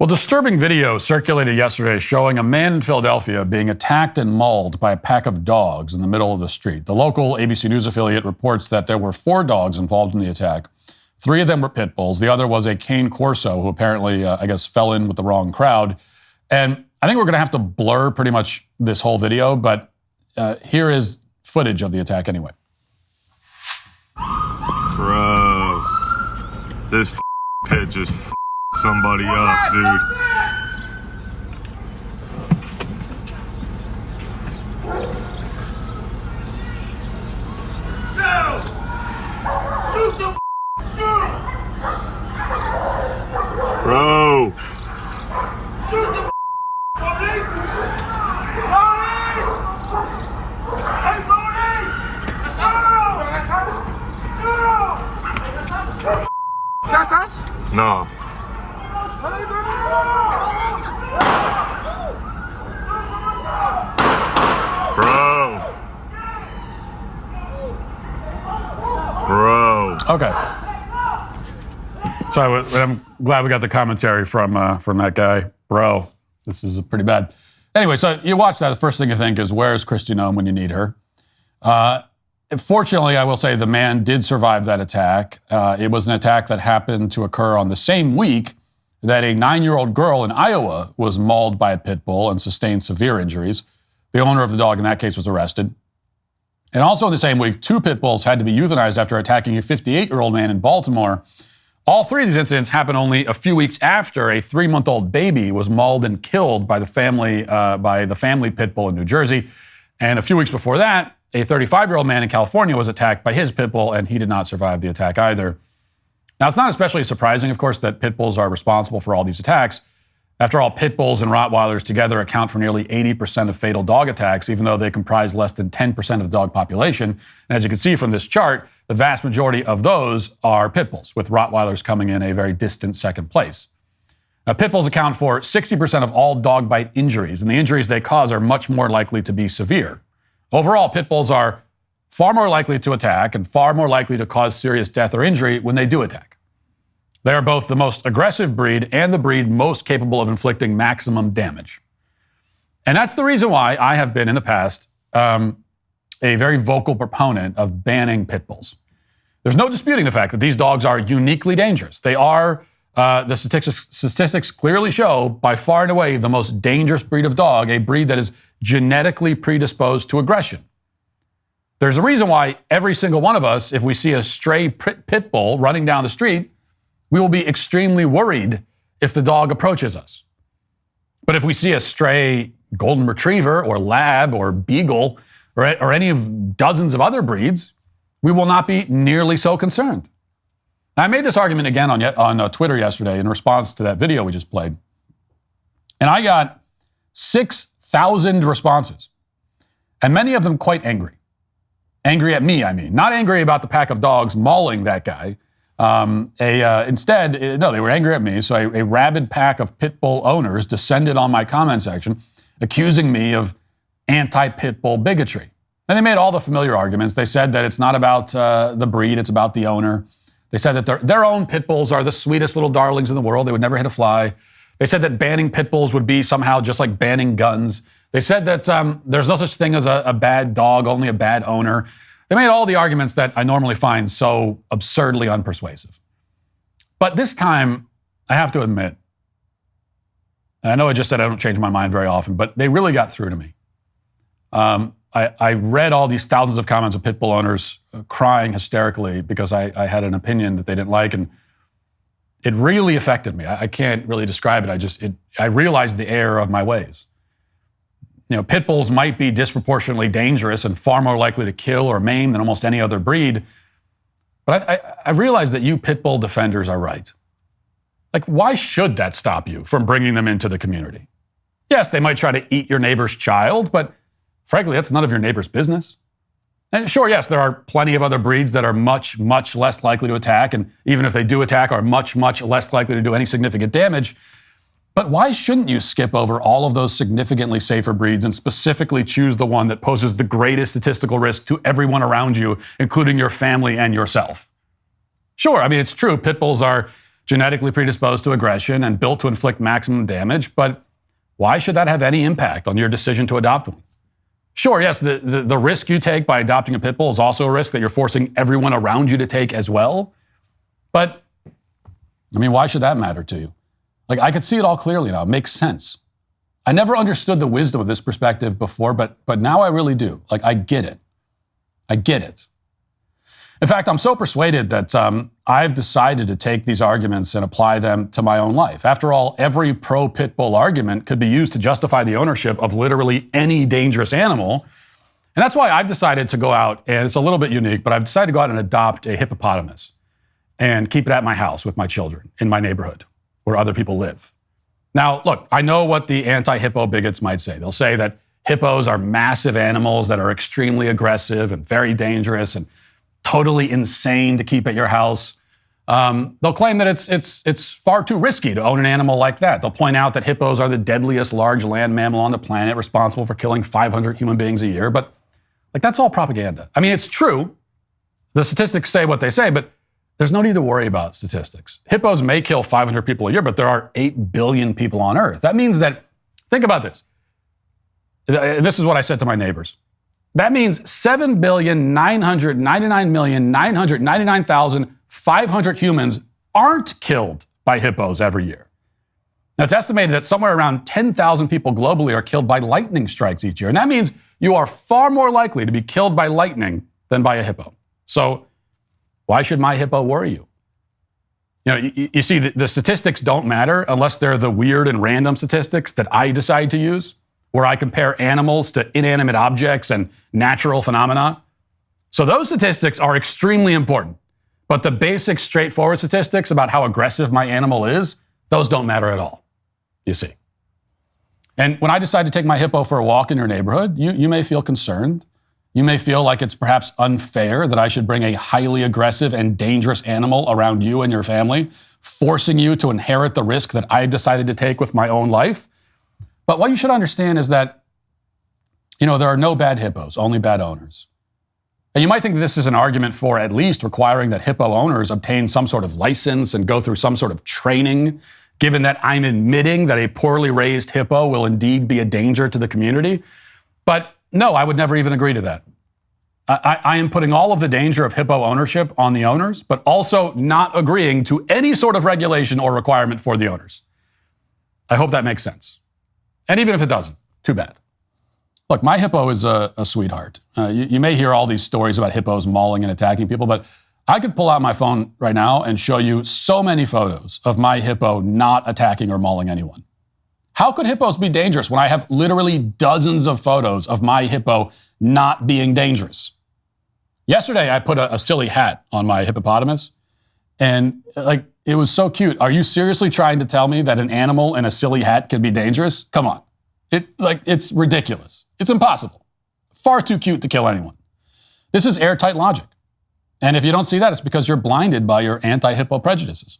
Well, disturbing video circulated yesterday showing a man in Philadelphia being attacked and mauled by a pack of dogs in the middle of the street. The local ABC News affiliate reports that there were 4 dogs involved in the attack. 3 of them were pit bulls. The other was a cane corso who apparently, fell in with the wrong crowd. And I think we're going to have to blur pretty much this whole video, but here is footage of the attack anyway. Bro, this pit just somebody up, dude. No! Shoot the shoot! Bro. Shoot the police! Police! Hey, police! Shoot! Shoot! That's us? No. Bro. Okay. So I'm glad we got the commentary from that guy, bro. This is pretty bad. Anyway, so you watch that. The first thing you think is, where's Kristi Noem when you need her? Fortunately, I will say the man did survive that attack. It was an attack that happened to occur on the same week that a 9-year-old girl in Iowa was mauled by a pit bull and sustained severe injuries. The owner of the dog in that case was arrested. And also in the same week, 2 pit bulls had to be euthanized after attacking a 58-year-old man in Baltimore. All 3 of these incidents happened only a few weeks after a 3-month-old baby was mauled and killed by the family pit bull in New Jersey. And a few weeks before that, a 35-year-old man in California was attacked by his pit bull, and he did not survive the attack either. Now, it's not especially surprising, of course, that pit bulls are responsible for all these attacks. After all, pit bulls and Rottweilers together account for nearly 80% of fatal dog attacks, even though they comprise less than 10% of the dog population. And as you can see from this chart, the vast majority of those are pit bulls, with Rottweilers coming in a very distant second place. Now, pit bulls account for 60% of all dog bite injuries, and the injuries they cause are much more likely to be severe. Overall, pit bulls are far more likely to attack and far more likely to cause serious death or injury when they do attack. They are both the most aggressive breed and the breed most capable of inflicting maximum damage. And that's the reason why I have been in the past a very vocal proponent of banning pit bulls. There's no disputing the fact that these dogs are uniquely dangerous. They are, the statistics clearly show, by far and away the most dangerous breed of dog, a breed that is genetically predisposed to aggression. There's a reason why every single one of us, if we see a stray pit bull running down the street, we will be extremely worried if the dog approaches us. But if we see a stray golden retriever or lab or beagle or any of dozens of other breeds, we will not be nearly so concerned. I made this argument again on Twitter yesterday in response to that video we just played. And I got 6,000 responses, and many of them quite angry. Angry at me, I mean. Not angry about the pack of dogs mauling that guy. Instead, they were angry at me. So a rabid pack of pit bull owners descended on my comment section, accusing me of anti-pit bull bigotry. And they made all the familiar arguments. They said that it's not about the breed, it's about the owner. They said that their own pit bulls are the sweetest little darlings in the world. They would never hit a fly. They said that banning pit bulls would be somehow just like banning guns. They said that there's no such thing as a bad dog, only a bad owner. They made all the arguments that I normally find so absurdly unpersuasive. But this time, I have to admit, and I know I just said I don't change my mind very often, but they really got through to me. I read all these thousands of comments of pit bull owners crying hysterically because I had an opinion that they didn't like, and it really affected me. I can't really describe it. I realized the error of my ways. You know, pit bulls might be disproportionately dangerous and far more likely to kill or maim than almost any other breed. But I realize that you pit bull defenders are right. Like, why should that stop you from bringing them into the community? Yes, they might try to eat your neighbor's child, but frankly, that's none of your neighbor's business. And sure, yes, there are plenty of other breeds that are much, much less likely to attack, and even if they do attack, are much, much less likely to do any significant damage. But why shouldn't you skip over all of those significantly safer breeds and specifically choose the one that poses the greatest statistical risk to everyone around you, including your family and yourself? Sure, I mean, it's true, pit bulls are genetically predisposed to aggression and built to inflict maximum damage, but why should that have any impact on your decision to adopt one? Sure, yes, the risk you take by adopting a pit bull is also a risk that you're forcing everyone around you to take as well. But, I mean, why should that matter to you? Like, I could see it all clearly now. It makes sense. I never understood the wisdom of this perspective before, but now I really do. Like, I get it. I get it. In fact, I'm so persuaded that I've decided to take these arguments and apply them to my own life. After all, every pro-pit bull argument could be used to justify the ownership of literally any dangerous animal. And that's why I've decided to go out, and it's a little bit unique, but I've decided to go out and adopt a hippopotamus and keep it at my house with my children in my neighborhood where other people live. Now, look, I know what the anti-hippo bigots might say. They'll say that hippos are massive animals that are extremely aggressive and very dangerous and totally insane to keep at your house. They'll claim that it's far too risky to own an animal like that. They'll point out that hippos are the deadliest large land mammal on the planet, responsible for killing 500 human beings a year. But like, that's all propaganda. I mean, it's true. The statistics say what they say, but there's no need to worry about statistics. Hippos may kill 500 people a year, but there are 8 billion people on Earth. That means that, think about this. This is what I said to my neighbors. That means 7,999,999,500 humans aren't killed by hippos every year. Now, it's estimated that somewhere around 10,000 people globally are killed by lightning strikes each year. And that means you are far more likely to be killed by lightning than by a hippo. So why should my hippo worry you? You know, you see, the statistics don't matter unless they're the weird and random statistics that I decide to use, where I compare animals to inanimate objects and natural phenomena. So those statistics are extremely important. But the basic, straightforward statistics about how aggressive my animal is, those don't matter at all, you see. And when I decide to take my hippo for a walk in your neighborhood, you may feel concerned. You may feel like it's perhaps unfair that I should bring a highly aggressive and dangerous animal around you and your family, forcing you to inherit the risk that I've decided to take with my own life. But what you should understand is that, you know, there are no bad hippos, only bad owners. And you might think this is an argument for at least requiring that hippo owners obtain some sort of license and go through some sort of training, given that I'm admitting that a poorly raised hippo will indeed be a danger to the community. But no, I would never even agree to that. I am putting all of the danger of hippo ownership on the owners, but also not agreeing to any sort of regulation or requirement for the owners. I hope that makes sense. And even if it doesn't, too bad. Look, my hippo is a sweetheart. You may hear all these stories about hippos mauling and attacking people, but I could pull out my phone right now and show you so many photos of my hippo not attacking or mauling anyone. How could hippos be dangerous when I have literally dozens of photos of my hippo not being dangerous? Yesterday, I put a silly hat on my hippopotamus, and like, it was so cute. Are you seriously trying to tell me that an animal in a silly hat can be dangerous? Come on. It's ridiculous. It's impossible. Far too cute to kill anyone. This is airtight logic. And if you don't see that, it's because you're blinded by your anti-hippo prejudices.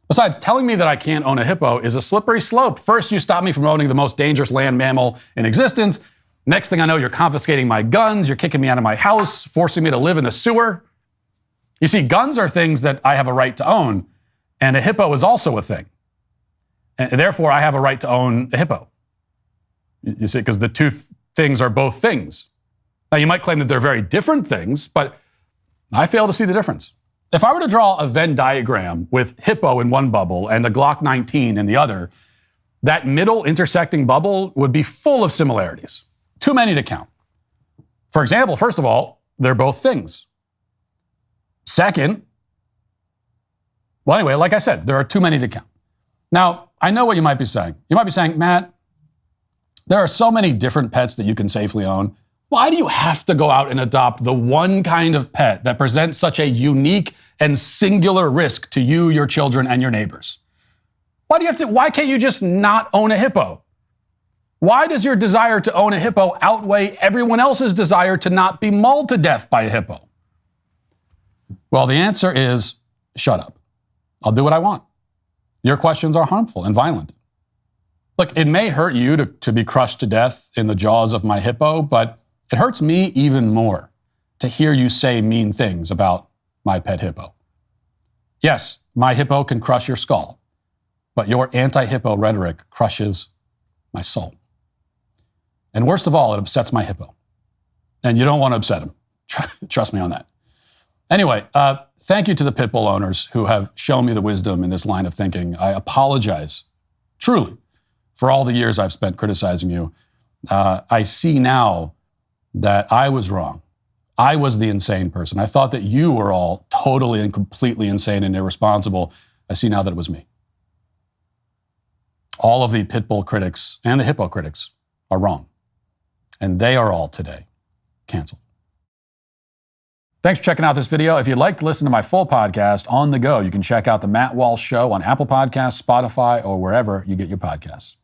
Besides, telling me that I can't own a hippo is a slippery slope. First, you stop me from owning the most dangerous land mammal in existence. Next thing I know, you're confiscating my guns, you're kicking me out of my house, forcing me to live in the sewer. You see, guns are things that I have a right to own, and a hippo is also a thing. And therefore, I have a right to own a hippo. You see, because the two things are both things. Now, you might claim that they're very different things, but I fail to see the difference. If I were to draw a Venn diagram with hippo in one bubble and a Glock 19 in the other, that middle intersecting bubble would be full of similarities. Too many to count. For example, first of all, they're both things. Second, well, anyway, like I said, there are too many to count. Now, I know what you might be saying. You might be saying, Matt, there are so many different pets that you can safely own. Why do you have to go out and adopt the one kind of pet that presents such a unique and singular risk to you, your children, and your neighbors? Why can't you just not own a hippo? Why does your desire to own a hippo outweigh everyone else's desire to not be mauled to death by a hippo? Well, the answer is shut up. I'll do what I want. Your questions are harmful and violent. Look, it may hurt you to be crushed to death in the jaws of my hippo, but it hurts me even more to hear you say mean things about my pet hippo. Yes, my hippo can crush your skull, but your anti-hippo rhetoric crushes my soul. And worst of all, it upsets my hippo. And you don't want to upset him. Trust me on that. Anyway, thank you to the pit bull owners who have shown me the wisdom in this line of thinking. I apologize, truly, for all the years I've spent criticizing you. I see now that I was wrong. I was the insane person. I thought that you were all totally and completely insane and irresponsible. I see now that it was me. All of the pit bull critics and the hippo critics are wrong. And they are all today canceled. Thanks for checking out this video. If you'd like to listen to my full podcast on the go, you can check out The Matt Walsh Show on Apple Podcasts, Spotify, or wherever you get your podcasts.